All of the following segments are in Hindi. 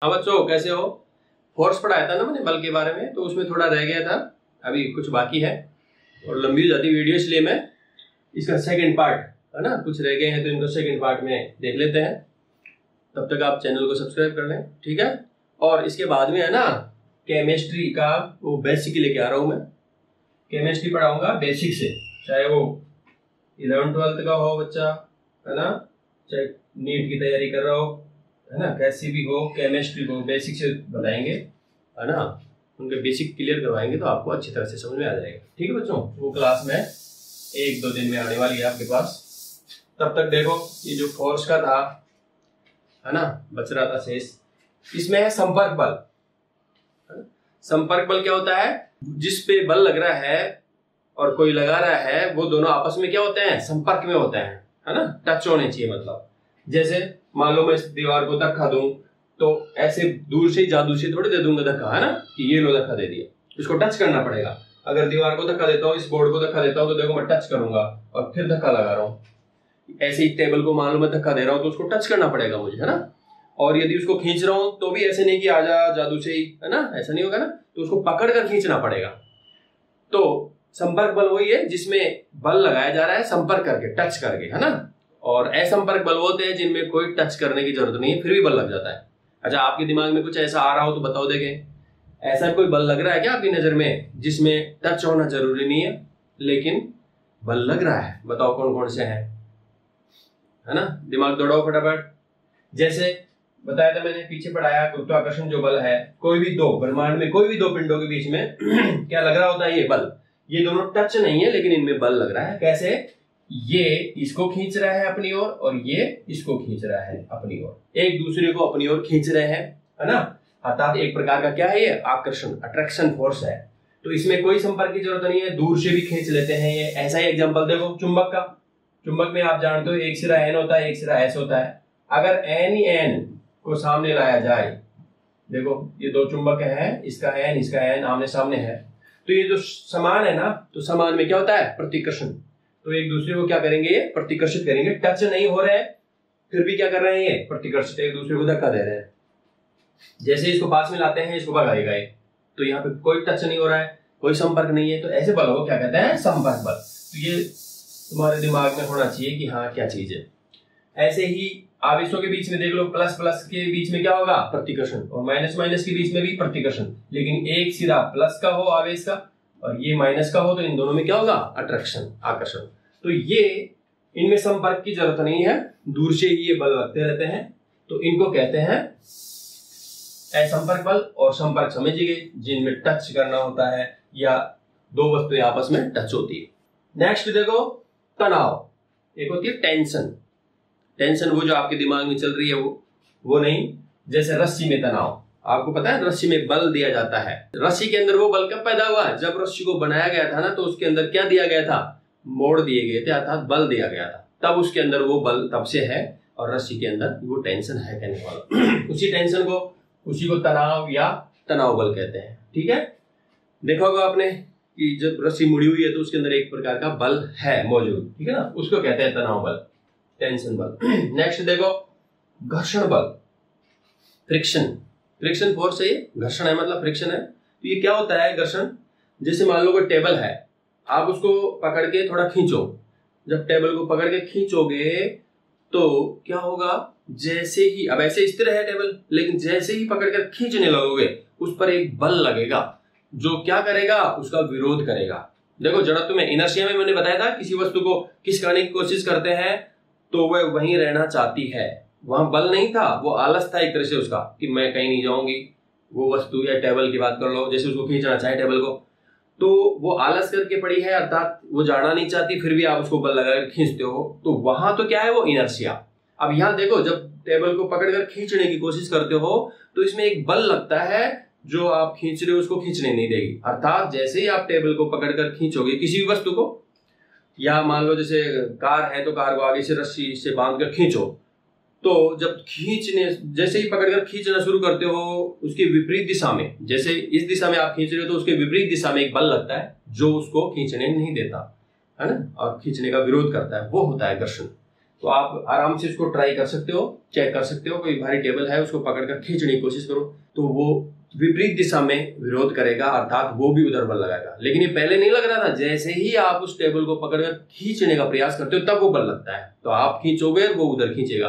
हाँ बच्चों, कैसे हो? फोर्स पढ़ाया था ना मैंने बल के बारे में, तो उसमें थोड़ा रह गया था, अभी कुछ बाकी है और लंबी हो जाती वीडियो, इसलिए मैं इसका सेकंड पार्ट है ना, कुछ रह गए हैं तो इनको सेकंड पार्ट में देख लेते हैं। तब तक आप चैनल को सब्सक्राइब कर लें, ठीक है। और इसके बाद में है ना, केमिस्ट्री का वो बेसिक लेके आ रहा हूँ मैं। केमिस्ट्री पढ़ाऊंगा बेसिक से, चाहे वो 11th-12th का हो बच्चा, है ना, चाहे नीट की तैयारी कर रहा हो, है ना, कैसी भी हो, केमिस्ट्री को बेसिक से बताएंगे, है ना, उनके बेसिक क्लियर करवाएंगे तो आपको अच्छी तरह से समझ में आ जाएगा, ठीक है बच्चों। वो क्लास में 1-2 दिन में आने वाली है आपके पास। तब तक देखो, ये जो फोर्स का था, है ना, बच रहा था शेष, इसमें है संपर्क बल। संपर्क बल क्या होता है? जिस पे बल लग रहा है और कोई लगा रहा है, वो दोनों आपस में क्या होते हैं? संपर्क में होते हैं, है ना, टच होने चाहिए। मतलब जैसे मान लो मैं इस दीवार को धक्का दूं, तो ऐसे दूर से ही जादू से थोड़ी दे दूंगा धक्का, है ना, कि ये लो धक्का दे दिया, इसको टच करना पड़ेगा। अगर दीवार को धक्का देता हूँ, इस बोर्ड को धक्का देता हूँ, तो देखो मैं टच करूंगा और फिर धक्का लगा रहा हूँ। ऐसे ही टेबल को मान लो मैं धक्का दे रहा हूँ, तो उसको टच करना पड़ेगा मुझे, है ना। और यदि उसको खींच रहा हूं तो भी ऐसे नहीं कि आजा जादू से ही, है ना, ऐसा नहीं होगा ना, तो उसको पकड़ कर खींचना पड़ेगा। तो संपर्क बल वही है जिसमें बल लगाया जा रहा है संपर्क करके, टच करके, है ना। और असंपर्क बल होते हैं जिनमें कोई टच करने की जरूरत नहीं है, फिर भी बल लग जाता है। अच्छा, आपके दिमाग में कुछ ऐसा आ रहा हो तो बताओ, देखें ऐसा कोई बल लग रहा है क्या आपकी नजर में जिसमें टच होना जरूरी नहीं है लेकिन बल लग रहा है? बताओ कौन कौन से है ना, दिमाग दौड़ाओ फटाफट। जैसे बताया था मैंने, पीछे पढ़ाया, गुरुत्वाकर्षण जो बल है, कोई भी दो ब्रह्मांड में कोई भी दो पिंडों के बीच में क्या लग रहा होता है? ये बल। ये दोनों टच नहीं है लेकिन इनमें बल लग रहा है। कैसे? ये इसको खींच रहा है अपनी ओर और ये इसको खींच रहा है अपनी ओर, एक दूसरे को अपनी ओर खींच रहे हैं, है ना। अर्थात एक प्रकार का क्या है? ये आकर्षण, अट्रैक्शन फोर्स है। तो इसमें कोई संपर्क की जरूरत नहीं है, दूर से भी खींच लेते हैं ये। ऐसा ही एग्जाम्पल देखो चुंबक का। चुंबक में आप जानते हो एक सिरा एन होता है, एक सिरा एस होता है। अगर एन ही एन को सामने लाया जाए, देखो ये दो चुंबक हैं, इसका एन आमने सामने है, तो ये जो समान है ना, तो समान में क्या होता है? प्रतिकर्षण। तो एक दूसरे को क्या करेंगे? ये प्रतिकर्षित करेंगे। टच नहीं हो रहे फिर भी क्या कर रहे हैं? ये प्रतिकर्षित, एक दूसरे को धक्का दे रहे हैं। जैसे इसको पास में लाते हैं, इसको भगाएगा ये, तो यहाँ पे कोई टच नहीं हो रहा है, कोई संपर्क नहीं है, तो ऐसे बल को क्या कहते हैं? संपर्क बल। तो ये तुम्हारे दिमाग में होना चाहिए कि हाँ क्या चीज है। ऐसे ही आवेशों के बीच में देख लो, प्लस प्लस के बीच में क्या होगा? प्रतिकर्षण, और माइनस माइनस के बीच में भी प्रतिकर्षण। लेकिन एक सिरा प्लस का हो आवेश का और ये माइनस का हो, तो इन दोनों में क्या होगा? अट्रैक्शन, आकर्षण। तो ये इनमें संपर्क की जरूरत नहीं है, दूर से ही ये बल लगते रहते हैं, तो इनको कहते हैं असंपर्क बल। और संपर्क समझिए जिनमें टच करना होता है या दो वस्तुएं आपस में टच होती है। नेक्स्ट देखो तनाव। एक होती है टेंशन। टेंशन वो जो आपके दिमाग में चल रही है वो नहीं। जैसे रस्सी में तनाव, आपको पता है रस्सी में बल दिया जाता है। रस्सी के अंदर वो बल कब पैदा हुआ? जब रस्सी को बनाया गया था ना, तो उसके अंदर क्या दिया गया था? मोड़ दिए गए थे, अर्थात बल दिया गया था, तब उसके अंदर वो बल तब से है और रस्सी के अंदर वो टेंशन है कहने वाला। उसी टेंशन को, उसी को तनाव या तनाव बल कहते हैं, ठीक है। देखा होगा आपने कि जब रस्सी मुड़ी हुई है तो उसके अंदर एक प्रकार का बल है मौजूद, ठीक है ना, उसको कहते हैं तनाव बल, टेंशन बल। नेक्स्ट देखो घर्षण बल, फ्रिक्शन। फ्रिक्शन फोर्स है, ये घर्षण है मतलब फ्रिक्शन है। तो ये क्या होता है घर्षण? जैसे मान लो कोई टेबल है, आप उसको पकड़ के थोड़ा खींचो, जब टेबल को पकड़ के खींचोगे तो क्या होगा? जैसे ही, अब ऐसे स्थिर है टेबल, लेकिन जैसे ही पकड़कर खींचने लगोगे उस पर एक बल लगेगा जो क्या करेगा? उसका विरोध करेगा। देखो जड़त्व में, इनर्शिया में मैंने बताया था, किसी वस्तु को खिसकाने की कोशिश करते हैं तो वह वहीं रहना चाहती है। वहां बल नहीं था, वो आलस था एक तरह से उसका कि मैं कहीं नहीं जाऊंगी। वो वस्तु या टेबल की बात कर लो, जैसे उसको खींचना चाहे टेबल को, तो वो आलस करके पड़ी है, अर्थात वो जाना नहीं चाहती, फिर भी आप उसको बल लगाकर खींचते हो, तो वहां तो क्या है? वो इनर्शिया। अब यहां देखो, जब टेबल को पकड़कर खींचने की कोशिश करते हो तो इसमें एक बल लगता है जो आप खींच रहे हो उसको खींचने नहीं देगी। अर्थात जैसे ही आप टेबल को पकड़कर खींचोगे किसी भी वस्तु को, या मान लो जैसे कार है तो कार को आगे से रस्सी से बांधकर खींचो, तो जब खींचने, जैसे ही पकड़कर खींचना शुरू करते हो उसके विपरीत दिशा में, जैसे इस दिशा में आप खींच रहे हो तो उसके विपरीत दिशा में एक बल लगता है जो उसको खींचने नहीं देता, है ना, और खींचने का विरोध करता है, वो होता है घर्षण। तो आप आराम से इसको ट्राई कर सकते हो, चेक कर सकते हो। कोई भारी टेबल है उसको पकड़कर खींचने की कोशिश करो तो वो विपरीत दिशा में विरोध करेगा, अर्थात वो भी उधर बल लगाएगा। लेकिन ये पहले नहीं लग रहा था, जैसे ही आप उस टेबल को पकड़कर खींचने का प्रयास करते हो तब वो बल लगता है। तो आप खींचोगे वो उधर खींचेगा,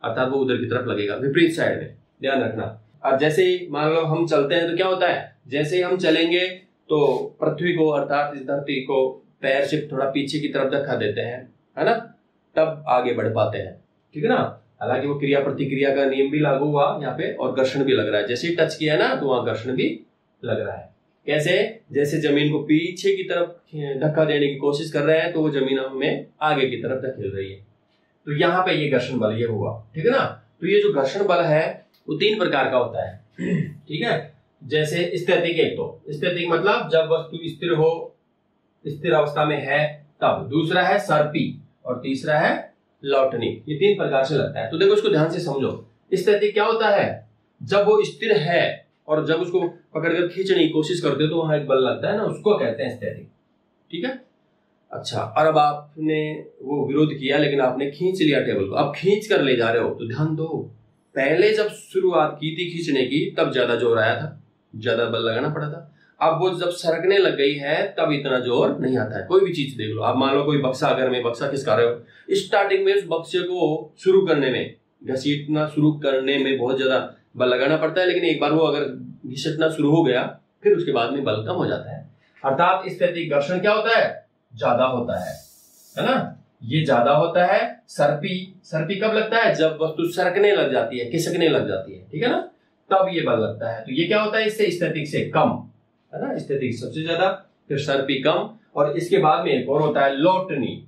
अर्थात वो उधर की तरफ लगेगा, विपरीत साइड में, ध्यान रखना। और जैसे ही मान लो हम चलते हैं तो क्या होता है, जैसे ही हम चलेंगे तो पृथ्वी को अर्थात इस धरती को पैर से थोड़ा पीछे की तरफ धक्का देते हैं, है ना, तब आगे बढ़ पाते हैं, ठीक है ना। हालांकि वो क्रिया प्रतिक्रिया का नियम भी लागू हुआ यहाँ पे और घर्षण भी लग रहा है। जैसे ही टच किया ना तो वहां घर्षण भी लग रहा है। कैसे, जैसे जमीन को पीछे की तरफ धक्का देने की कोशिश कर रहे हैं तो वो जमीन हमें आगे की तरफ धकेल रही है। तो यहाँ पे ये घर्षण बल ये हुआ, ठीक है ना। तो ये जो घर्षण बल है वो 3 प्रकार का होता है, ठीक है। जैसे स्थैतिक, एक तो स्थैतिक मतलब जब वस्तु स्थिर हो, स्थिर अवस्था में है तब, दूसरा है सर्पी और तीसरा है लौटनी। ये 3 प्रकार से लगता है। तो देखो इसको ध्यान से समझो। स्थैतिक क्या होता है, जब वो स्थिर है और जब उसको पकड़कर खींचने की कोशिश करते हो तो वहां एक बल लगता है ना, उसको कहते हैं स्थैतिक, ठीक है। अच्छा, और अब आपने वो विरोध किया लेकिन आपने खींच लिया टेबल को, अब खींच कर ले जा रहे हो तो ध्यान दो, पहले जब शुरुआत की थी खींचने की तब ज्यादा जोर आया था, ज्यादा बल लगाना पड़ा था। अब वो जब सरकने लग गई है तब इतना जोर नहीं आता है। कोई भी चीज देख लो, आप मान लो कोई बक्सा, अगर में बक्सा खिसका रहे हो, स्टार्टिंग में उस बक्से को शुरू करने में, घसीटना शुरू करने में बहुत ज्यादा बल लगाना पड़ता है, लेकिन एक बार वो अगर घिसटना शुरू हो गया फिर उसके बाद में बल कम हो जाता है। अर्थात स्थैतिक घर्षण क्या होता है, ज्यादा होता है ना, ये ज्यादा होता है। सर्पी कब लगता है, जब वस्तु सरकने लग जाती है, खिसकने लग जाती है, ठीक है ना, तब ये बल लगता है। तो ये क्या होता है, इससे स्थैतिक से कम, है ना, स्थैतिक सबसे ज्यादा, फिर सर्पी कम, और इसके बाद में एक और होता है लौटनी।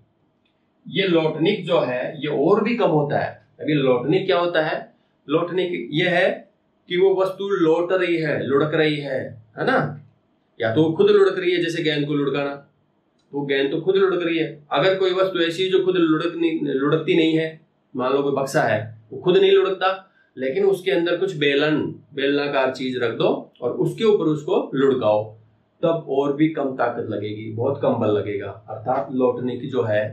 ये लौटनिक जो है ये और भी कम होता है। अभी लौटनिक क्या होता है, लौटनिक ये है कि वो वस्तु लौट रही है, लुढ़क रही है ना, या तो खुद लुढ़क रही है, जैसे गेंद को लुढ़काना, वो गेंद तो खुद लुढ़क रही है। अगर कोई वस्तु ऐसी है जो खुद लुढ़कती नहीं है, मान लो कोई बक्सा है, वो खुद नहीं लुढ़कता, लेकिन उसके अंदर कुछ बेलनाकार चीज रख दो और उसके ऊपर उसको लुढ़काओ, तब और भी कम ताकत लगेगी, बहुत कम बल लगेगा। अर्थात लौटने की जो है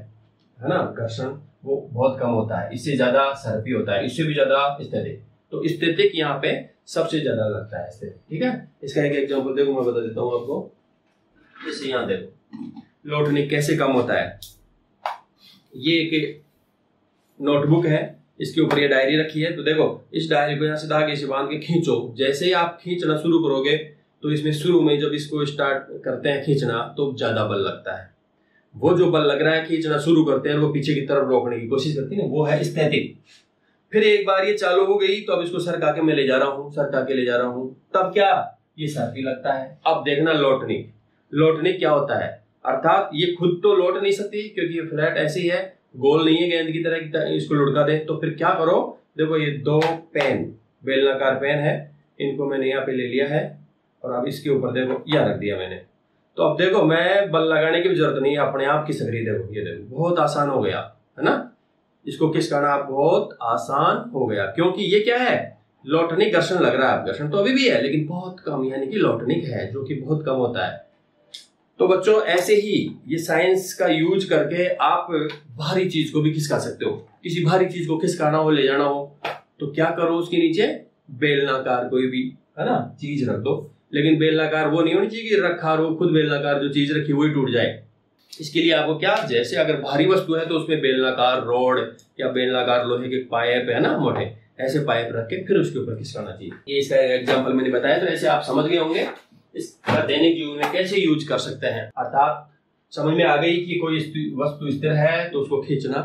ना, घर्षण वो बहुत कम होता है, इससे ज्यादा सर्पी होता है, इससे भी ज्यादा स्थैतिक। तो स्थैतिक यहाँ पे सबसे ज्यादा लगता है स्थैतिक, ठीक है। इसका एक एग्जांपल देखो, मैं बता देता हूँ आपको। जैसे यहाँ देखो लौटने कैसे कम होता है। ये एक नोटबुक है, इसके ऊपर ये डायरी रखी है, तो देखो इस डायरी को यहाँ से धागे से बांध के खींचो। जैसे ही आप खींचना शुरू करोगे तो इसमें शुरू में जब इसको स्टार्ट करते हैं खींचना तो ज्यादा बल लगता है। वो जो बल लग रहा है खींचना शुरू करते हैं, वो पीछे की तरफ रोकने की कोशिश करती है, वो है स्थैतिक। फिर एक बार ये चालू हो गई तो अब इसको सरका के मैं ले जा रहा हूँ, सरका के ले जा रहा हूँ, तब क्या, ये सर्पी लगता है। अब देखना लौटनिक क्या होता है, अर्थात ये खुद तो लौट नहीं सकती क्योंकि ये फ्लैट ऐसी है, गोल नहीं है गेंद की तरह, इसको लुढ़का दे। तो फिर क्या करो, देखो ये 2 पेन, बेलनाकार पेन है, इनको मैंने यहाँ पे ले लिया है और अब इसके ऊपर देखो यह रख दिया मैंने। तो अब देखो मैं बल लगाने की भी जरूरत नहीं है, अपने आप खिसक रही। देखो ये देखो बहुत आसान हो गया, है ना, इसको खिसकाना बहुत आसान हो गया, क्योंकि ये क्या है, लौटनिक घर्षण लग रहा है। घर्षण तो अभी भी है लेकिन बहुत कम, यानी कि लौटनिक है जो कि बहुत कम होता है। तो बच्चों ऐसे ही ये साइंस का यूज करके आप भारी चीज को भी खिसका सकते हो। किसी भारी चीज को खिसकाना हो, ले जाना हो, तो क्या करो, उसके नीचे बेलनाकार कोई भी, है ना, चीज रख दो। लेकिन बेलनाकार वो नहीं होनी चाहिए कि रखा हो खुद बेलनाकार जो चीज रखी वही टूट जाए। इसके लिए आपको क्या, जैसे अगर भारी वस्तु है तो उसमें बेलनाकार रोड या बेलनाकार लोहे के पाइप, है ना, मोटे ऐसे पाइप रख के फिर उसके ऊपर खिसकाना चाहिए। ये इसका एग्जाम्पल मैंने बताया, तो ऐसे आप समझ गए होंगे इसका दैनिक जीवन में कैसे यूज कर सकते हैं। अर्थात समझ में आ गई कि कोई वस्तु स्थिर है तो उसको खींचना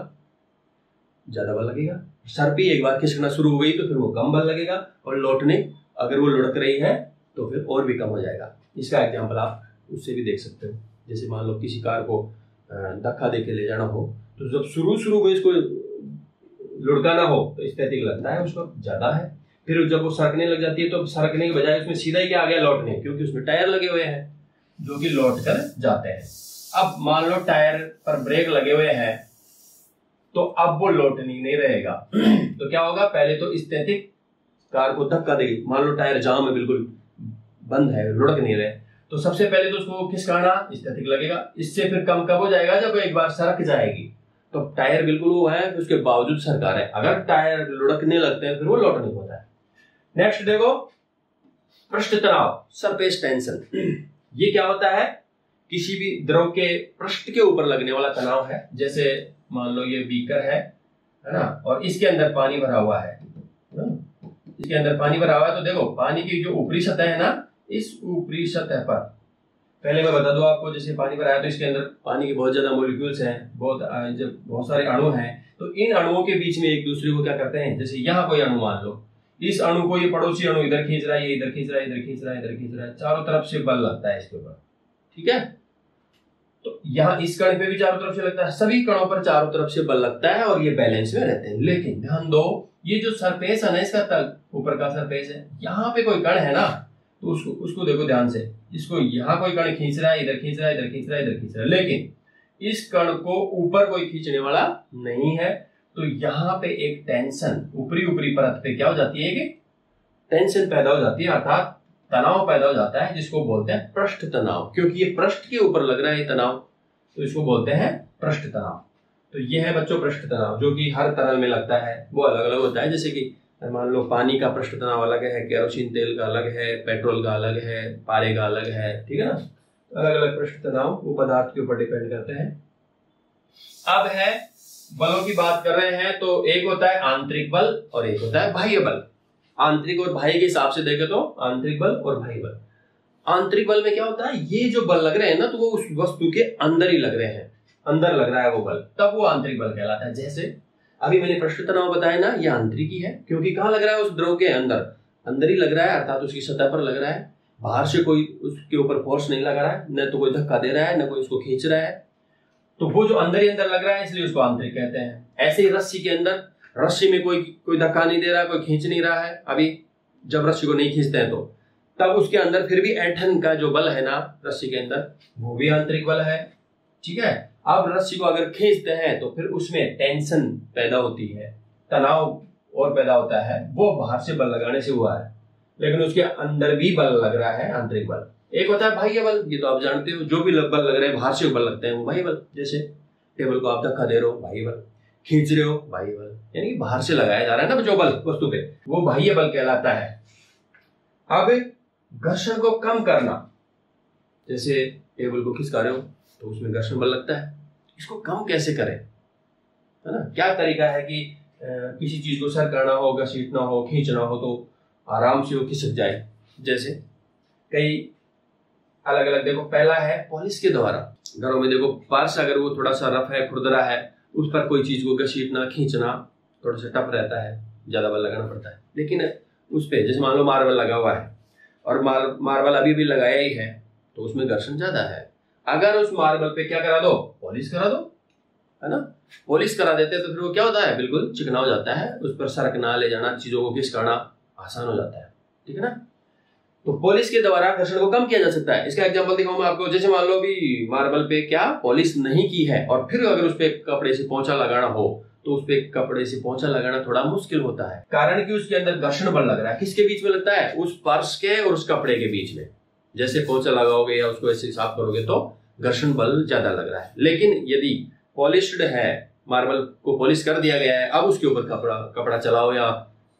ज्यादा बल लगेगा, सर्पी एक बार खिसकना शुरू हो गई तो फिर वो कम बल लगेगा, और लौटने अगर वो लुढ़क रही है तो फिर और भी कम हो जाएगा। इसका एग्जाम्पल आप उससे भी देख सकते हो। जैसे मान लो किसी कार को धक्का दे के ले जाना हो, तो जब शुरू में इसको लुढ़काना हो तो स्थैतिक लगता है, उसको ज्यादा है। फिर जब वो सरकने लग जाती है तो सरकने के बजाय उसमें सीधा ही क्या आ गया, लौटने, क्योंकि उसमें टायर लगे हुए हैं जो कि लौट कर जाते हैं। अब मान लो टायर पर ब्रेक लगे हुए हैं तो अब वो लौटनी नहीं रहेगा। तो क्या होगा, पहले तो स्थैतिक कार को धक्का देगी, मान लो टायर जाम है, बिल्कुल बंद है, लुढ़क नहीं रहे, तो सबसे पहले तो उसको खिसकाना स्थैतिक लगेगा। इससे फिर कम कब हो जाएगा, जब एक बार सरक जाएगी। तो टायर बिल्कुल वो है कि उसके बावजूद सरका रहे। अगर टायर लुढ़कने लगते हैं फिर वो लौट नहीं होता है। नेक्स्ट देखो पृष्ठ तनाव, सरफेस टेंशन। ये क्या होता है? किसी भी द्रव के पृष्ठ के ऊपर लगने वाला तनाव है। जैसे मान लो ये बीकर है ना, और इसके अंदर पानी भरा हुआ है, इसके अंदर पानी भरा हुआ है। तो देखो पानी की जो ऊपरी सतह है ना, इस ऊपरी सतह पर पहले मैं बता दूं आपको, जैसे पानी भरा है तो इसके अंदर पानी के बहुत ज्यादा मॉलिक्यूल्स हैं, बहुत सारे अणु हैं। तो इन अणुओं के बीच में एक दूसरे को क्या करते हैं, जैसे यहाँ कोई अणु मान लो, इस अणु को ये पड़ोसी अणु इधर खींच रहा है, ये इधर खींच रहा है, इधर खींच रहा है, इधर खींच रहा है, चारों तरफ से बल लगता है इसके ऊपर। ठीक है, तो यहाँ इस कण पे भी चारों तरफ से लगता है, सभी कणों पर चारों तरफ से बल लगता है और ये बैलेंस में रहते हैं। लेकिन ध्यान दो, ये जो सरफेस है ना, इसका तल ऊपर का सरफेस है, यहाँ पे कोई कण है ना, तो उसको देखो ध्यान से, इसको यहाँ कोई कण खींच रहा है, इधर खींच रहा है, इधर खींच रहा है, इधर खींच रहा है, लेकिन इस कण को ऊपर कोई खींचने वाला नहीं है। तो यहाँ पे एक टेंशन ऊपरी परत पे क्या हो जाती है, कि टेंशन पैदा हो जाती है, अर्थात तनाव पैदा हो जाता है, जिसको बोलते हैं पृष्ठ तनाव। क्योंकि ये पृष्ठ के ऊपर लग रहा है तनाव, तो इसको बोलते हैं पृष्ठ तनाव। तो ये है बच्चों पृष्ठ तनाव, जो कि हर तरल में लगता है, वो अलग अलग होता है। जैसे कि मान लो पानी का पृष्ठ तनाव अलग है, केरोसिन तेल का अलग है, पेट्रोल का अलग है, पारे का अलग है, ठीक है ना। अलग अलग पृष्ठ तनाव वो पदार्थ के ऊपर डिपेंड करते हैं। अब है बलों की बात कर रहे हैं, तो एक होता है आंतरिक बल और एक होता है बाह्य बल। आंतरिक और बाह्य के हिसाब से देखें तो आंतरिक बल और बाह्य बल। आंतरिक बल में क्या होता है, ये जो बल लग रहे हैं ना, तो वो उस वस्तु के अंदर ही लग रहे हैं, अंदर लग रहा है वो बल, तब वो आंतरिक बल कहलाता है। जैसे अभी मैंने पृष्ठ तनाव बताया ना, ये आंतरिक ही है, क्योंकि कहाँ लग रहा है, उस द्रव के अंदर, अंदर ही लग रहा है, अर्थात उसकी सतह पर लग रहा है। बाहर से कोई उसके ऊपर फोर्स नहीं लगा रहा है, न तो कोई धक्का दे रहा है, न कोई उसको खींच रहा है, तो वो जो अंदर ही अंदर लग रहा है, इसलिए उसको आंतरिक कहते हैं। ऐसे ही रस्सी के अंदर, रस्सी में कोई धक्का नहीं दे रहा है, कोई खींच नहीं रहा है। अभी जब रस्सी को नहीं खींचते हैं तो तब उसके अंदर फिर भी ऐंठन का जो बल है ना रस्सी के अंदर, वो भी आंतरिक बल है। ठीक है, अब रस्सी को अगर खींचते हैं तो फिर उसमें टेंशन पैदा होती है, तनाव और पैदा होता है, वो बाहर से बल लगाने से हुआ है, लेकिन उसके अंदर भी बल लग रहा है, आंतरिक बल। एक होता है बाह्य बल, ये तो आप जानते हो, जो भी बल लग रहे हैं बाहर से बल लगते हैं, वो बाह्य बल। जैसे टेबल को आप धक्का दे रहे हो, बाह्य बल, खींच रहे हो, बाह्य बल, यानी कि बाहर से लगाया जा रहा है ना जो बल वस्तु पे, वो बाह्य बल कहलाता है। अब घर्षण को कम करना, जैसे टेबल को खिसका रहे हो तो उसमें घर्षण बल लगता है, इसको कम कैसे करें, है ना। क्या तरीका है कि किसी चीज को सरकाना हो, घसीटना हो, खींचना हो तो आराम से वो खिसक जाए। जैसे कई अलग अलग, देखो पहला है पॉलिश के द्वारा। घरों में देखो फर्श अगर वो थोड़ा सा रफ है, खुरदरा है, उस पर कोई चीज को घसीटना, खींचना थोड़ा सा टफ रहता है, ज्यादा बल लगाना पड़ता है। लेकिन उस पे जैसे मान लो मार्बल लगा हुआ है और मार्बल अभी भी लगाया ही है, तो उसमें घर्षण ज्यादा है। अगर उस मार्बल पे क्या करा दो, पॉलिश करा दो, है ना, पॉलिश करा देते तो फिर वो क्या होता है, बिल्कुल चिकना हो जाता है, उस पर सरकना, ले जाना, चीजों को खिसकाना आसान हो जाता है। ठीक है ना, तो पॉलिश के द्वारा घर्षण को कम किया जा सकता है। इसका एग्जांपल दिखाऊं मैं आपको। जैसे मान लो भी मार्बल पे क्या पॉलिश नहीं की है और फिर अगर उस पे कपड़े से पोंछा लगाना हो, तो उस पे कपड़े से पोंछा लगाना थोड़ा मुश्किल होता है, कारण कि उसके अंदर घर्षण बल लग रहा है। किसके बीच में लगता है, उस फर्श के और उस कपड़े के बीच में। जैसे पोंछा लगाओगे या उसको ऐसे साफ करोगे तो घर्षण बल ज्यादा लग रहा है। लेकिन यदि पॉलिश्ड है, मार्बल को पॉलिश कर दिया गया है, अब उसके ऊपर कपड़ा चलाओ या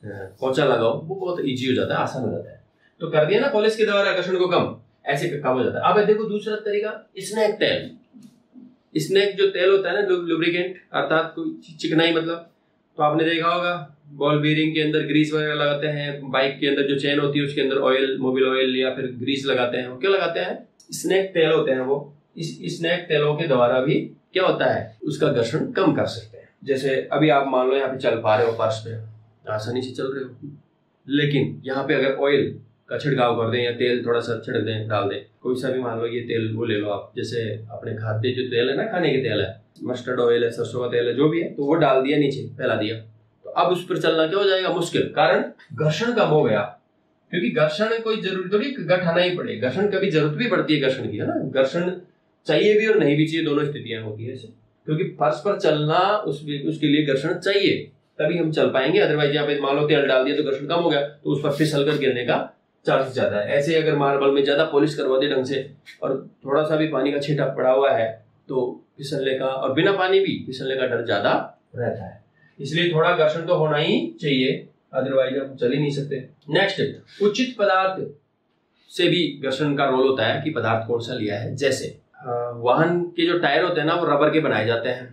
पोंछा लगाओ, वो बहुत इजी हो जाता है, आसान हो जाता है। तो कर दिया ना पॉलिश के द्वारा घर्षण को कम, ऐसे कम हो जाता है। अब देखो दूसरा तरीका, स्नैक तेल। स्नैक जो तेल होता है ना, लुब्रिकेंट, अर्थात कोई चिकनाई, मतलब तो आपने देखा होगा बॉल बीयरिंग के अंदर ग्रीस वगैरह लगाते हैं, बाइक के अंदर जो चेन होती है उसके अंदर ऑयल, मोबिल ऑयल या फिर ग्रीस लगाते हैं। वो क्या लगाते हैं, स्नैक तेल होते हैं वो। इस स्नैक तेलों के द्वारा भी क्या होता है, उसका घर्षण कम कर सकते हैं। जैसे अभी आप मान लो यहाँ पे चल पा रहे हो, फर्श पे आसानी से चल रहे हो, लेकिन यहाँ पे अगर ऑयल का छिड़काव कर दें या तेल थोड़ा सा छिड़क दें, डाल दें, कोई सा भी, मान लो ये तेल वो ले लो आप, जैसे अपने खाद्य जो तेल है ना, खाने के तेल है, मस्टर्ड ऑयल है, सरसों का तेल है, जो भी है, तो वो डाल दिया, नीचे फैला दिया, तो अब उस पर चलना क्या हो जाएगा, मुश्किल, कारण घर्षण कम हो गया। क्योंकि घर्षण कोई जरूरी थोड़ी गठाना ही पड़े, घर्षण कभी जरूरत भी पड़ती है घर्षण की, है ना। घर्षण चाहिए भी और नहीं भी चाहिए, दोनों स्थितियां होती है ऐसे। क्योंकि फर्श पर चलना उसके लिए घर्षण चाहिए, तभी हम चल पाएंगे। अदरवाइज यहाँ पे मान लो तेल डाल दिया तो घर्षण कम हो गया, तो उस पर फिसल कर गिरने का चांस ज्यादा है। ऐसे अगर मार्बल में ज्यादा पॉलिश करवा दे ढंग से और थोड़ा सा भी पानी का छींटा पड़ा हुआ है, तो फिसलने का, और बिना पानी भी फिसलने का डर ज्यादा रहता है। इसलिए थोड़ा घर्षण तो होना ही चाहिए, अदरवाइज हम चल ही नहीं सकते। नेक्स्ट, उचित पदार्थ से भी घर्षण का रोल होता है कि पदार्थ कौन सा लिया है। जैसे वाहन के जो टायर होते हैं ना, वो रबर के बनाए जाते हैं,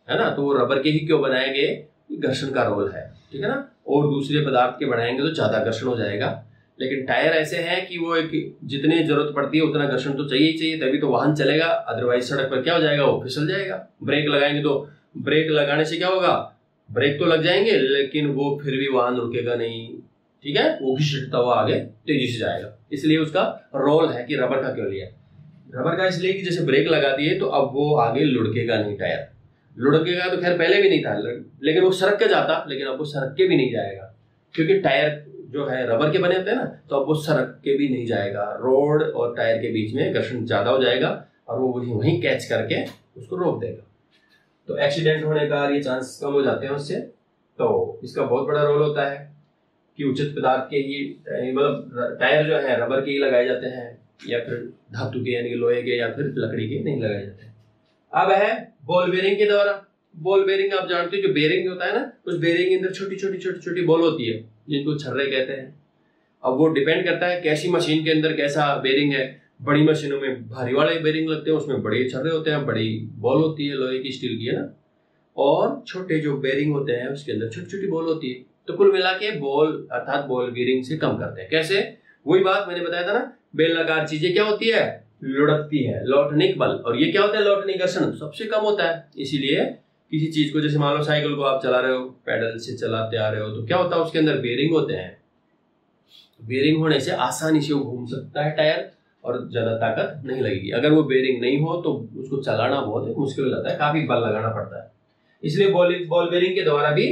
है ना, तो वो रबर के ही क्यों बनाए गए, घर्षण का रोल है, ठीक है ना। और दूसरे पदार्थ के बनाएंगे तो ज्यादा घर्षण हो जाएगा, लेकिन टायर ऐसे हैं कि वो एक जितने जरूरत पड़ती है उतना घर्षण तो चाहिए ही चाहिए, तभी तो वाहन चलेगा, अदरवाइज सड़क पर क्या हो जाएगा, वो फिसल जाएगा। ब्रेक लगाएंगे तो ब्रेक लगाने से क्या होगा, ब्रेक तो लग जाएंगे लेकिन वो फिर भी वाहन रुकेगा नहीं, ठीक है, वो घिसटता हुआ आगे तेजी से जाएगा। इसलिए उसका रोल है कि रबर का क्यों लिया। रबर का इसलिए कि जैसे ब्रेक लगा दिए तो अब वो आगे लुढ़केगा नहीं, टायर लुढ़केगा तो खैर पहले भी नहीं था, लेकिन वो सरक के जाता, लेकिन अब वो सरक के भी नहीं जाएगा, क्योंकि टायर जो है रबर के बने होते हैं ना, तो अब वो सरक के भी नहीं जाएगा। रोड और टायर के बीच में घर्षण ज्यादा हो जाएगा और वो वहीं कैच करके उसको रोक देगा, तो एक्सीडेंट होने का ये चांस कम हो जाते हैं उससे। तो इसका बहुत बड़ा रोल होता है कि उचित पदार्थ के ही, मतलब टायर जो है रबर के ही लगाए जाते हैं, या फिर धातु के यानी कि लोहे के या फिर लकड़ी के नहीं लगाए जाते। अब है बॉल बेरिंग के द्वारा। बॉल बेरिंग आप जानते हो, जो बेरिंग होता है ना, उस बेरिंग के अंदर छोटी छोटी छोटी छोटी बॉल होती है जिनको छर्रे कहते हैं। अब वो डिपेंड करता है कैसी मशीन के अंदर कैसा बेरिंग है। बड़ी मशीनों में भारी वाले बेरिंग लगते हैं, उसमें बड़े छर्रे होते हैं, बड़ी बॉल होती है, लोहे की स्टील की, है ना। और छोटे जो बेरिंग होते हैं उसके अंदर छोटी छोटी बॉल होती है। तो कुल मिला के बॉल अर्थात बॉल बेरिंग से कम करते हैं। कैसे, वही बात मैंने बताया था ना, बेलनाकार चीजें क्या होती है, लुढ़कती है, लौटनिक बल, और ये क्या होता है, लौटनिक घर्षण सबसे कम होता है। इसीलिए किसी चीज को, जैसे मान लो साइकिल को आप चला रहे हो, पैडल से चलाते आ रहे हो, तो क्या होता है, उसके अंदर बेरिंग होते हैं। बेरिंग होने से आसानी से वो घूम सकता है टायर, और ज्यादा ताकत नहीं लगेगी। अगर वो बेरिंग नहीं हो तो उसको चलाना बहुत मुश्किल हो जाता है, काफी बल लगाना पड़ता है। इसलिए बॉल बेरिंग के द्वारा भी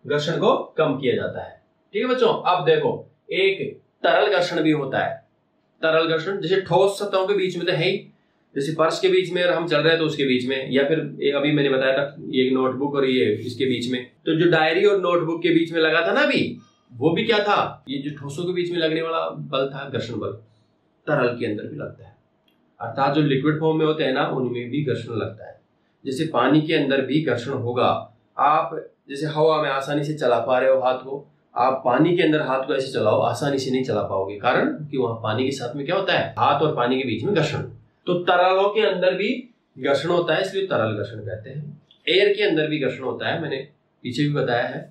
घर्षण को कम किया जाता है। ठीक है बच्चों, अब देखो एक तरल घर्षण भी होता है। तरल घर्षण जैसे ठोस सतहों के बीच में तो है ही, जैसे पर्स के बीच में अगर हम चल रहे हैं तो उसके बीच में, या फिर अभी मैंने बताया था ये नोटबुक और ये इसके बीच में, तो जो डायरी और नोटबुक के बीच में लगा था ना अभी, वो भी क्या था, ये जो ठोसों के बीच में लगने वाला बल था, घर्षण बल, तरल के अंदर भी लगता है। अर्थात जो लिक्विड फॉर्म में होते हैं ना, उनमें भी घर्षण लगता है। जैसे पानी के अंदर भी घर्षण होगा। आप जैसे हवा में आसानी से चला पा रहे हो हाथ को, आप पानी के अंदर हाथ को ऐसे चलाओ, आसानी से नहीं चला पाओगे, कारण कि वहां पानी के साथ में क्या होता है, हाथ और पानी के बीच में घर्षण। तो तरलों के अंदर भी घर्षण होता है, इसलिए तरल घर्षण कहते हैं। एयर के अंदर भी घर्षण होता है, मैंने पीछे भी बताया है।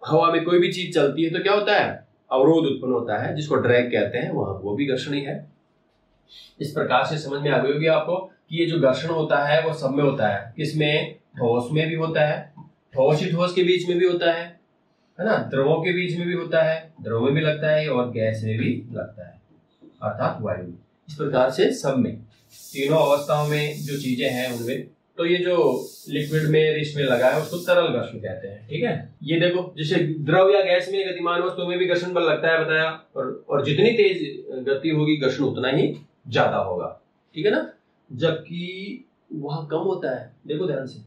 हवा में कोई भी चीज चलती है तो क्या होता है, अवरोध उत्पन्न होता है, जिसको ड्रैग कहते हैं, वहां वो भी घर्षण ही है। इस प्रकार से समझ में आ गई होगी आपको कि ये जो घर्षण होता है वो सब में होता है। किसमें, ठोस में भी होता है, ठोस ही ठोस के बीच में भी होता है ना, द्रवों के बीच में भी होता है, द्रव में भी लगता है, और गैस में भी लगता है, अर्थात वायु में। इस प्रकार से सब में, तीनों अवस्थाओं में जो चीजें हैं उनमें, तो ये जो लिक्विड में इसमें लगा है उसको तरल घर्षण कहते हैं। ठीक है, ये देखो जैसे द्रव या गैस में गतिमान वस्तु में भी घर्षण बल लगता है, बताया, और जितनी तेज गति होगी घर्षण उतना ही ज्यादा होगा। ठीक है ना, जबकि वहां कम होता है। देखो ध्यान से,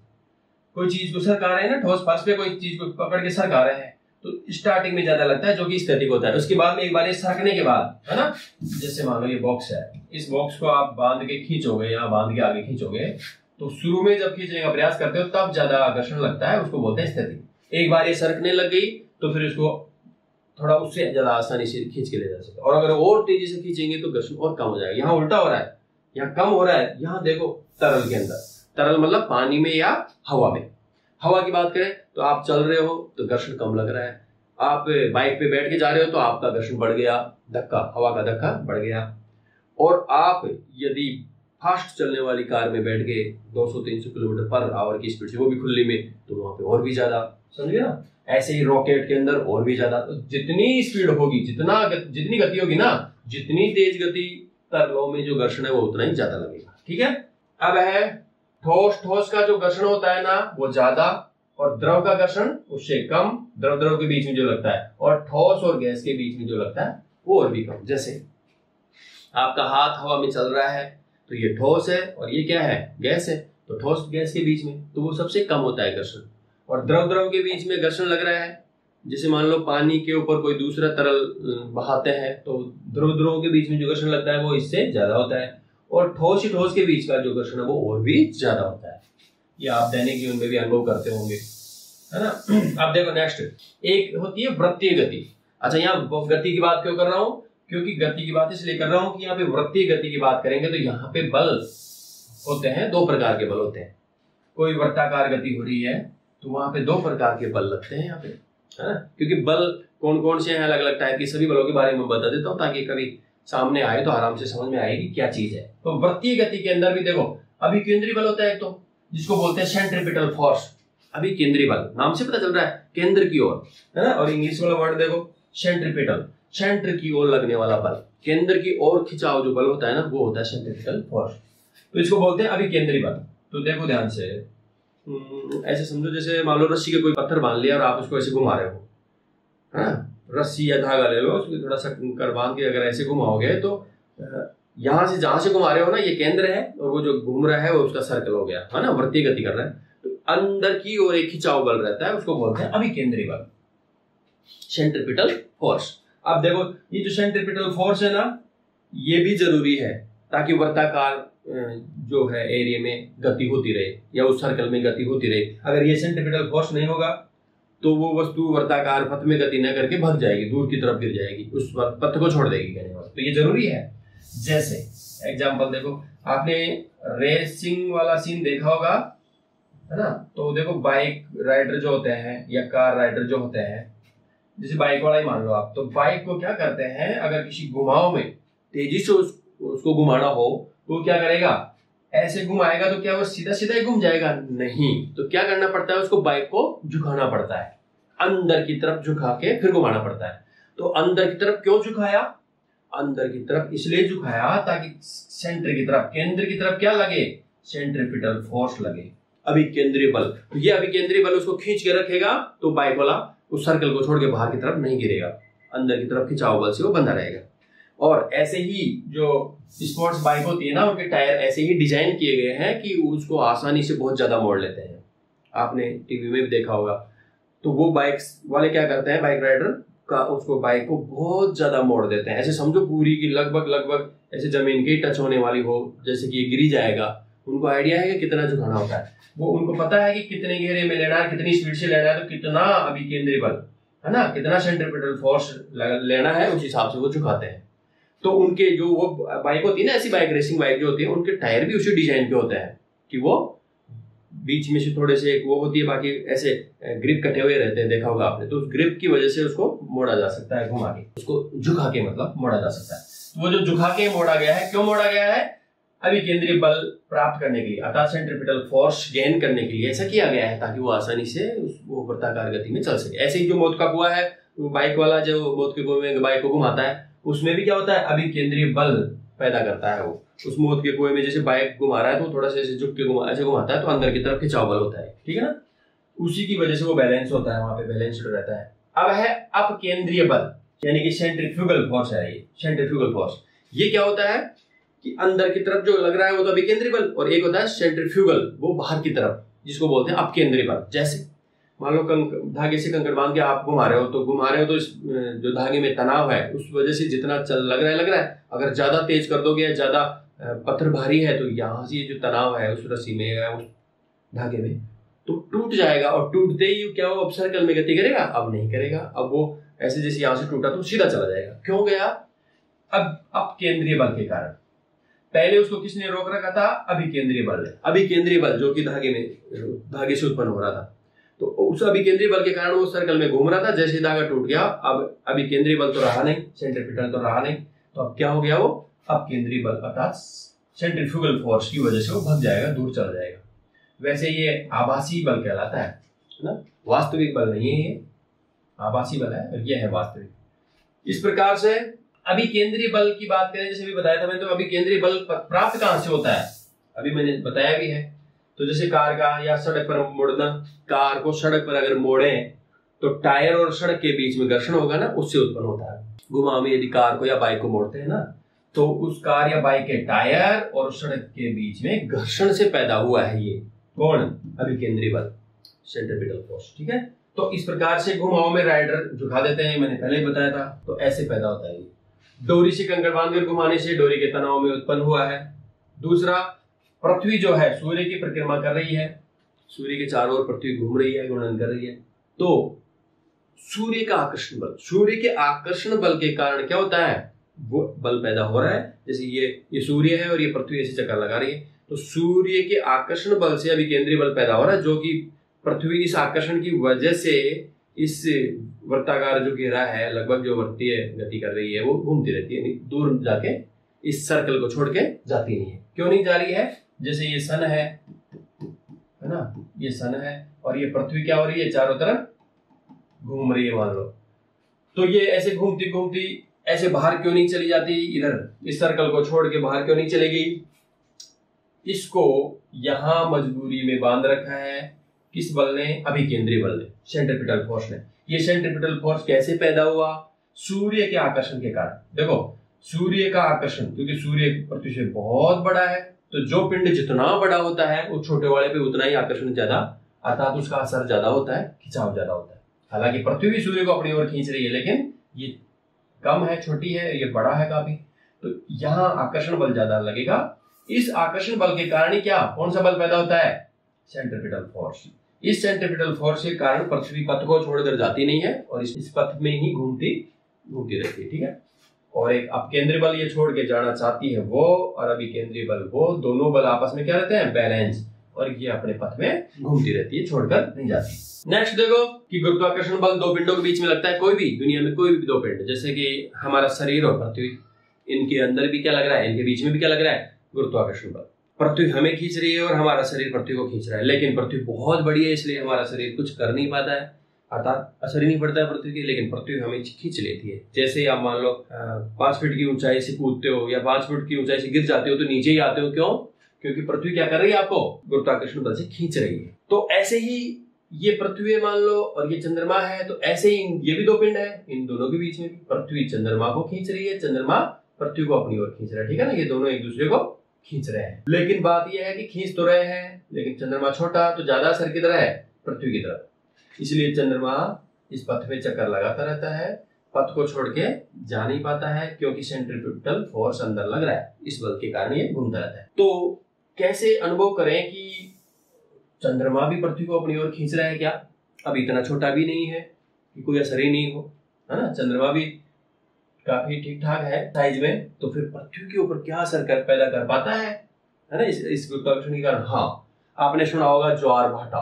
कोई चीज को सरका रहे हैं ना, ठोस फर्श पे कोई चीज को पकड़ के सरका रहे हैं, तो स्टार्टिंग में ज्यादा लगता है, जो कि स्टैटिक होता है। उसके बाद में एक बार ये सरकने के बाद, है ना, जैसे मान लो ये बॉक्स है, इस बॉक्स को आप बांध के खींचोगे या बांध के आगे खींचोगे, तो शुरू में जब खींचने का प्रयास करते हो तब ज्यादा घर्षण लगता है, उसको बोलते हैं स्टैटिक। एक बार ये सरकने लग गई तो फिर इसको थोड़ा उससे ज्यादा आसानी से खींच के ले जा सकते, और अगर और तेजी से खींचेंगे तो घर्षण और कम हो जाएगा। यहाँ उल्टा हो रहा है, यहाँ कम हो रहा है। यहाँ देखो तरल के अंदर, तरल मतलब पानी में या हवा में। हवा की बात करें तो आप चल रहे हो तो घर्षण कम लग रहा है, आप बाइक पे बैठ के जा रहे हो तो आपका घर्षण बढ़ गया, धक्का, हवा का धक्का बढ़ गया। और आप यदि फास्ट चलने वाली कार में बैठ गए 200-300 किलोमीटर पर आवर की स्पीड से, वो भी खुली में, तो वहां पे और भी ज्यादा, समझ गए ना। ऐसे ही रॉकेट के अंदर और भी ज्यादा। तो जितनी स्पीड होगी, जितनी गति होगी ना, जितनी तेज गति तरलों में जो घर्षण है वो उतना ही ज्यादा लगेगा। ठीक है, अब है ठोस का जो घर्षण होता है ना वो ज्यादा, और द्रव का घर्षण उससे कम, द्रव के बीच में जो लगता है, और ठोस और गैस के बीच में जो लगता है वो और भी कम। जैसे आपका हाथ हवा में चल रहा है तो ये ठोस है, और ये क्या है, गैस है, तो ठोस गैस के बीच में तो वो सबसे कम होता है घर्षण। और द्रव के बीच में घर्षण लग रहा है, जैसे मान लो पानी के ऊपर कोई दूसरा तरल बहाते हैं तो द्रव के बीच में जो घर्षण लगता है वो इससे ज्यादा होता है। और ठोस ही ठोस के बीच का जो घर्षण है वो और भी ज्यादा होता है। ये आप दैनिक जीवन में भी अनुभव करते होंगे, है ना। अब देखो नेक्स्ट, एक होती है वृत्तीय गति। अच्छा, यहाँ गति की बात क्यों कर रहा हूं? क्योंकि गति की बात इसलिए कर रहा हूं कि यहाँ पे वृत्तीय गति की बात करेंगे तो यहाँ पे बल होते हैं, दो प्रकार के बल होते हैं। कोई वृत्ताकार गति हो रही है तो वहां पे दो प्रकार के बल लगते हैं यहाँ पे, है ना। क्योंकि बल कौन कौन से हैं, अलग अलग टाइप के, सभी बलों के बारे में बता देता हूँ ताकि कभी सामने आए तो आराम से समझ में आएगी क्या चीज है। तो वृत्तीय गति के अंदर भी देखो अभिकेंद्री बल होता है एक, तो जिसको बोलते हैं सेंट्रीपिटल फोर्स। अभिकेंद्री बल नाम से पता चल रहा है केंद्र की ओर, है ना। और इंग्लिश वाला वर्ड देखो सेंट्रीपिटल, सेंटर की ओर लगने वाला बल, केंद्र की ओर खिंचाव जो बल होता है ना वो होता है सेंट्रीपिटल फोर्स। तो इसको बोलते हैं अभिकेंद्री बल। तो देखो ध्यान से, ऐसे समझो जैसे मान लो रस्सी के कोई पत्थर बांध लिया और आप उसको ऐसे घुमा रहे हो, है ना। रस्सी या धागा ले लो, उसको थोड़ा सा कर बांध के अगर ऐसे घुमाओगे तो यहाँ से जहां से घुमा रहे हो ना ये केंद्र है, और वो जो घूम रहा है वो उसका सर्कल हो गया, है ना, वृत्तीय गति कर रहा है। तो अंदर की ओर एक खिंचाव बल रहता है, उसको बोलते हैं अभिकेंद्री बल, सेंट्रीपिटल फोर्स। अब देखो ये जो सेंट्रीपिटल फोर्स है ना ये भी जरूरी है ताकि वर्ताकार जो है एरिया में गति होती रहे या उस सर्कल में गति होती रहे। अगर ये सेंट्रीपिटल फोर्स नहीं होगा तो वो वस्तु वर्ताकार पथ में गति न करके भाग जाएगी, दूर की तरफ गिर जाएगी, उस पथ को छोड़ देगी कहने वाला। तो ये जरूरी है। जैसे एग्जांपल देखो, आपने रेसिंग वाला सीन देखा होगा, है ना। तो देखो बाइक राइडर जो होते हैं या कार राइडर जो होते हैं, जैसे बाइक वाला ही मान लो आप, तो बाइक को क्या करते हैं, अगर किसी घुमाव में तेजी से उसको घुमाना हो तो क्या करेगा, ऐसे घुमाएगा तो क्या वो सीधा सीधा ही घूम जाएगा? नहीं, तो क्या करना पड़ता है, उसको बाइक को झुकाना पड़ता है, अंदर की तरफ झुका के फिर घुमाना पड़ता है। तो अंदर की तरफ क्यों झुकाया? अंदर की तरफ इसलिए झुकाया ताकि सेंटर की तरफ, केंद्र की तरफ क्या लगे, सेंट्रीपिटल फोर्स लगे, अभिकेंद्री बल। तो ये अभिकेंद्री बल उसको खींच के रखेगा तो बाइक वाला उस सर्कल को छोड़ के बाहर की तरफ नहीं गिरेगा, अंदर की तरफ खिंचाव बल से वो बंधा रहेगा। और ऐसे ही जो स्पोर्ट्स बाइक होती है ना, उनके टायर ऐसे ही डिजाइन किए गए हैं कि उसको आसानी से बहुत ज्यादा मोड़ लेते हैं। आपने टीवी में भी देखा होगा। तो वो बाइक्स वाले क्या करते हैं, बाइक राइडर का उसको बाइक को बहुत ज्यादा मोड़ देते हैं। ऐसे समझो पूरी की लगभग ऐसे जमीन के टच होने वाली हो, जैसे कि ये गिरी जाएगा। उनको आइडिया है कि कितना झुकाना होता है, वो उनको पता है कि कितने घेरे में लेना है, कितनी स्पीड से लेना है, तो कितना अभिकेंद्री बल, है ना, कितना सेंट्रीपिटल फोर्स लेना है, उस हिसाब से वो झुकाते हैं। तो उनके जो वो बाइक होती है ना, ऐसी बाइक रेसिंग बाइक जो होती है, उनके टायर भी उसी डिजाइन के होते हैं कि वो बीच में से थोड़े से एक वो होती है, बाकी ऐसे ग्रिप कटे हुए रहते हैं, देखा होगा आपने। तो उस ग्रिप की वजह से उसको मोड़ा जा सकता है, घुमा के, उसको झुका के मतलब मोड़ा जा सकता है। वो जो झुका के मोड़ा गया है, क्यों मोड़ा गया है? अभिकेंद्री बल प्राप्त करने के लिए, अर्थात सेंट्रीपिटल फोर्स गेन करने के लिए ऐसा किया गया है ताकि वो आसानी से वो वृत्ताकार गति में चल सके। ऐसे ही जो मौत का कुआं है, वो बाइक वाला जो मौत के कुएं में बाइक को घुमाता है, उसमें भी क्या होता है, अभिकेंद्रीय बल पैदा करता है। वो उस मौत के कुएं में जैसे बाइक घुमा रहा है तो थोड़ा सा ऐसे झुक के ऐसे घुमाता है, तो अंदर की तरफ खिंचाव बल होता है, ठीक है ना। उसी की वजह से वो बैलेंस होता है, वहां पे बैलेंस्ड रहता है। अब है अपकेंद्रीय बल, यानी कि सेंट्रीफ्यूगल फोर्स है। ये सेंट्रीफ्यूगल फोर्स ये क्या होता है कि अंदर की तरफ जो लग रहा है वो तो अभिकेंद्रीय बल, और एक होता है सेंट्रीफ्यूगल, वो बाहर की तरफ, जिसको बोलते हैं अपकेंद्रीय बल। जैसे मान लो धागे से कंकड़ बांध के आप घुमा रहे हो तो इस जो धागे में तनाव है उस वजह से जितना चल लग रहा है, अगर ज्यादा तेज कर दोगे या ज्यादा पत्थर भारी है तो यहाँ से जो तनाव है उस रस्सी में या उस धागे में तो टूट जाएगा, और टूटते ही क्या वो अब सर्कल में गति करेगा? अब नहीं करेगा। अब वो ऐसे जैसे यहाँ से टूटा तो सीधा चला जाएगा। क्यों गया? अब केंद्रीय बल के कारण। पहले उसको किसने रोक रखा था? अभिकेंद्रीय बल ने। अभिकेंद्रीय बल जो कि धागे से उत्पन्न हो रहा था, तो उस अभिकेंद्रीय बल के कारण वो सर्कल में घूम रहा था। जैसे धागा टूट गया, अब अभिकेंद्रीय बल तो रहा नहीं, सेंट्रीपिटल तो रहा नहीं, तो अब क्या हो गया, वो अपकेंद्रीय बल अर्थात सेंट्रीफ्यूगल फोर्स की वजह से वो भाग जाएगा, दूर चला जाएगा। वैसे ये आभासी बल कहलाता है ना, वास्तविक बल नहीं है, ये आभासी बल है और ये है वास्तविक। इस प्रकार से अभिकेंद्रीय बल की बात करें, जैसे भी बताया था मैंने, तो अभिकेंद्रीय बल प्राप्त कहां से होता है, अभी मैंने बताया भी है। तो जैसे कार का या सड़क पर मुड़ना, कार को सड़क पर अगर मोड़े तो टायर और सड़क के बीच में घर्षण होगा ना, उससे उत्पन्न होता है। घुमाव में यदि कार को या बाइक को मोड़ते हैं ना, तो उस कार या बाइक के टायर और सड़क के बीच में घर्षण से पैदा हुआ है ये कौन? अभिकेंद्रीय बल, सेंट्रीपिटल फोर्स, ठीक है। तो इस प्रकार से घुमाव में राइडर झुका देते हैं, मैंने पहले ही बताया था। तो ऐसे पैदा होता है ये। डोरी से कंकड़ बांधकर घुमाने से डोरी के तनाव में उत्पन्न हुआ है, दूसरा, पृथ्वी जो है सूर्य की परिक्रमा कर रही है, सूर्य के चारों ओर पृथ्वी घूम रही है, घूर्णन कर रही है। तो सूर्य का आकर्षण बल, सूर्य के आकर्षण बल के कारण क्या होता है, वो बल पैदा हो रहा है। जैसे ये सूर्य है और ये पृथ्वी ऐसे चक्कर लगा रही है, तो सूर्य के आकर्षण बल से अभी केंद्रीय बल पैदा हो रहा है, जो कि पृथ्वी इस आकर्षण की वजह से इस वृत्ताकार जो घेरा है, लगभग जो वृत्तीय गति कर रही है, वो घूमती रहती है, दूर जाके इस सर्कल को छोड़ के जाती नहीं है। क्यों नहीं जा रही है? जैसे ये सन है ना, ये सन है और ये पृथ्वी क्या हो रही है, चारों तरफ घूम रही है मान लो। तो ये ऐसे घूमती घूमती ऐसे बाहर क्यों नहीं चली जाती, इधर इस सर्कल को छोड़ के बाहर क्यों नहीं चलेगी? इसको यहां मजबूरी में बांध रखा है किस बल ने? अभिकेंद्री बल ने, सेंट्रीपिटल फोर्स ने। ये सेंट्रीपिटल फोर्स कैसे पैदा हुआ? सूर्य के आकर्षण के कारण। देखो सूर्य का आकर्षण, क्योंकि सूर्य पृथ्वी से बहुत बड़ा है, तो जो पिंड जितना बड़ा होता है वो छोटे वाले पे उतना ही आकर्षण ज्यादा, अर्थात उसका असर ज्यादा होता है, खिंचाव ज्यादा होता है। हालांकि पृथ्वी भी सूर्य को अपनी ओर खींच रही है, लेकिन ये कम है, छोटी है, ये बड़ा है काफी, तो यहाँ आकर्षण बल ज्यादा लगेगा। इस आकर्षण बल के कारण ही क्या, कौन सा बल पैदा होता है? Centripetal force. इस सेंट्रीपिटल फोर्स के कारण पृथ्वी पथ को छोड़कर जाती नहीं है और इस पथ में ही घूमती रहती है, ठीक है। और एक अपकेंद्री बल ये छोड़ के जाना चाहती है वो, और अभी केंद्रीय बल वो, दोनों बल आपस में क्या रहते हैं? बैलेंस, और ये अपने पथ में घूमती रहती है, छोड़कर नहीं जाती। नेक्स्ट देखो कि गुरुत्वाकर्षण बल दो पिंडों के बीच में लगता है, कोई भी दुनिया में कोई भी दो पिंड, जैसे कि हमारा शरीर और पृथ्वी, इनके अंदर भी क्या लग रहा है, इनके बीच में भी क्या लग रहा है? गुरुत्वाकर्षण बल। पृथ्वी हमें खींच रही है और हमारा शरीर पृथ्वी को खींच रहा है, लेकिन पृथ्वी बहुत बड़ी है इसलिए हमारा शरीर कुछ कर नहीं पाता है, अर्थात असर ही नहीं पड़ता है पृथ्वी की, लेकिन पृथ्वी हमें खींच लेती है। जैसे आप मान लो 5 फीट की ऊंचाई से कूदते हो या 5 फीट की ऊंचाई से गिर जाते हो तो नीचे ही आते हो, क्यों? क्योंकि पृथ्वी क्या कर रही है? आपको गुरुत्वाकर्षण बल से खींच रही है। तो ऐसे ही ये पृथ्वी मान लो और ये चंद्रमा है, तो ऐसे ही ये भी दो पिंड है, इन दोनों के बीच में पृथ्वी चंद्रमा को खींच रही है, चंद्रमा पृथ्वी को अपनी ओर खींच रहा है, ठीक है ना। ये दोनों एक दूसरे को खींच रहे हैं, लेकिन बात यह है कि खींच तो रहे हैं, लेकिन चंद्रमा छोटा, तो ज्यादा असर किधर है? पृथ्वी की तरफ। इसलिए चंद्रमा इस पथ में चक्कर लगाता रहता है, पथ को छोड़ के जा नहीं पाता है, क्योंकि सेंट्रीपिटल फोर्स अंदर लग रहा है, इस बल के कारण ये घूमता रहता है। तो कैसे अनुभव करें कि चंद्रमा भी पृथ्वी को अपनी ओर खींच रहा है? क्या अब इतना छोटा भी नहीं है कि कोई असर ही नहीं हो, है ना। चंद्रमा भी काफी ठीक ठाक है साइज में, तो फिर पृथ्वी के ऊपर क्या असर पैदा कर पाता है ना, इस गुरुत्वाकर्षण के कारण। हाँ, आपने सुना होगा ज्वार भाटा।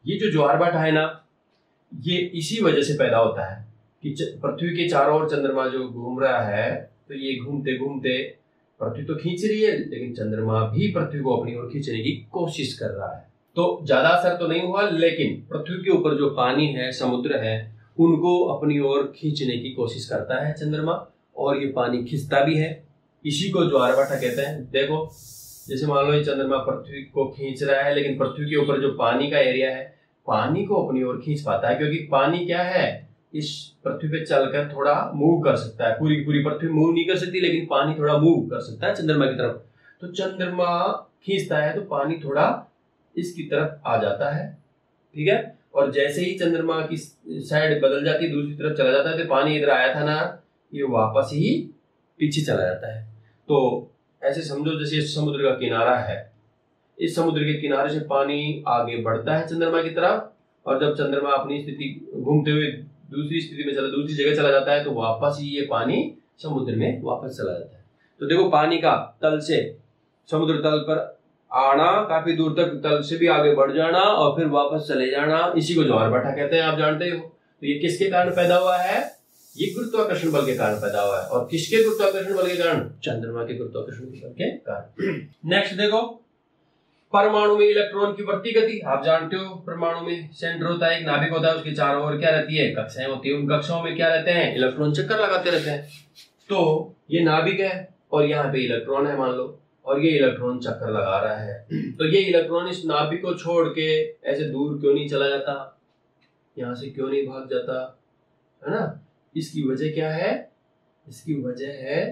ये जो ज्वार भाटा है ना, ये इसी वजह से पैदा होता है कि पृथ्वी के चारों ओर चंद्रमा जो घूम रहा है, तो ये घूमते घूमते पृथ्वी तो खींच रही है, लेकिन चंद्रमा भी पृथ्वी को अपनी ओर खींचने की कोशिश कर रहा है। तो ज्यादा असर तो नहीं हुआ, लेकिन पृथ्वी के ऊपर जो पानी है, समुद्र है, उनको अपनी ओर खींचने की कोशिश करता है चंद्रमा, और ये पानी खींचता भी है। इसी को ज्वार भाटा कहते हैं। देखो जैसे मान लो ये चंद्रमा पृथ्वी को खींच रहा है, लेकिन पृथ्वी के ऊपर जो पानी का एरिया है, पानी को अपनी ओर खींच पाता है, क्योंकि पानी क्या है, इस पृथ्वी पे चलकर थोड़ा मूव कर सकता है। पूरी पृथ्वी मूव नहीं कर सकती, लेकिन पानी थोड़ा मूव कर सकता है चंद्रमा की तरफ। तो चंद्रमा खींचता है तो पानी थोड़ा इसकी तरफ आ जाता है, ठीक है। और जैसे ही चंद्रमा की साइड बदल जाती है, दूसरी तरफ चला जाता है, तो पानी इधर आया था ना, ये वापस ही पीछे चला जाता है। तो ऐसे समझो जैसे समुद्र का किनारा है, इस समुद्र के किनारे से पानी आगे बढ़ता है चंद्रमा की तरफ, और जब चंद्रमा अपनी स्थिति घूमते हुए दूसरी स्थिति में दूसरी जगह चला जाता है, तो वापस ही ये पानी समुद्र में वापस चला जाता है। तो देखो पानी का तल से समुद्र तल पर आना, काफी दूर तक तल से भी आगे बढ़ जाना और फिर वापस चले जाना, इसी को ज्वार भाटा कहते हैं, आप जानते हो। तो ये किसके कारण पैदा हुआ है? ये गुरुत्वाकर्षण बल के कारण पैदा हुआ है। और किसके गुरुत्वाकर्षण बल के कारण? चंद्रमा के गुरुत्वाकर्षण बल के कारण। नेक्स्ट देखो, परमाणु में इलेक्ट्रॉन की बढ़ती गति। आप जानते हो परमाणु में सेंटर होता है, एक नाभिक होता है, उसके चारों ओर क्या रहती है? कक्षाएं होती है। उन कक्षाओं में क्या रहते हैं? इलेक्ट्रॉन चक्कर लगाते रहते हैं। तो ये नाभिक है और यहाँ पे इलेक्ट्रॉन है मान लो, और ये इलेक्ट्रॉन चक्कर लगा रहा है। तो ये इलेक्ट्रॉन इस नाभिक को छोड़ के ऐसे दूर क्यों नहीं चला जाता, यहाँ से क्यों नहीं भाग जाता, है ना। इसकी वजह क्या है? इसकी वजह है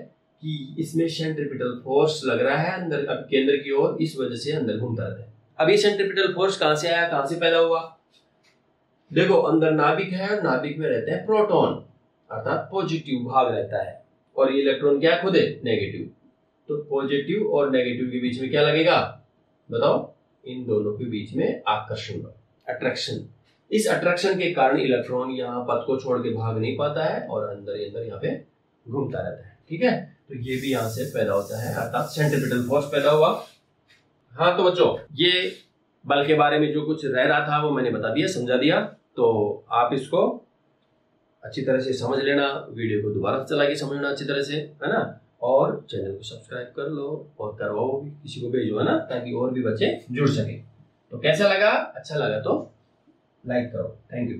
कि इसमें सेंट्रीपिटल फोर्स लग रहा है अंदर, अब केंद्र की ओर, इस वजह से अंदर घूमता रहता है। अब ये सेंट्रीपिटल फोर्स कहां से आया, कहां से पैदा हुआ? देखो अंदर नाभिक है और नाभिक में रहते हैं प्रोटॉन, अर्थात पॉजिटिव भाग रहता है, और ये इलेक्ट्रॉन क्या खुद है? नेगेटिव। तो पॉजिटिव और नेगेटिव के बीच में क्या लगेगा बताओ, इन दोनों के बीच में आकर्षण, अट्रैक्शन। इस अट्रैक्शन के कारण इलेक्ट्रॉन यहाँ पथ को छोड़ के भाग नहीं पाता है और अंदर ही अंदर यहाँ पे घूमता रहता है। ठीक है, तो ये भी यहाँ से पैदा होता है, अर्थात सेंट्रीपिटल फोर्स पैदा हुआ। हाँ तो बच्चों, ये बल के बारे में जो कुछ रह रहा था वो मैंने बता दिया, समझा दिया। तो आप इसको अच्छी तरह से समझ लेना, वीडियो को दोबारा चला के समझना अच्छी तरह से, है ना। और चैनल को सब्सक्राइब कर लो और करवाओ भी, किसी को भेजो, है ना, ताकि और भी बच्चे जुड़ सके। तो कैसा लगा, अच्छा लगा तो लाइक करो। Thank you.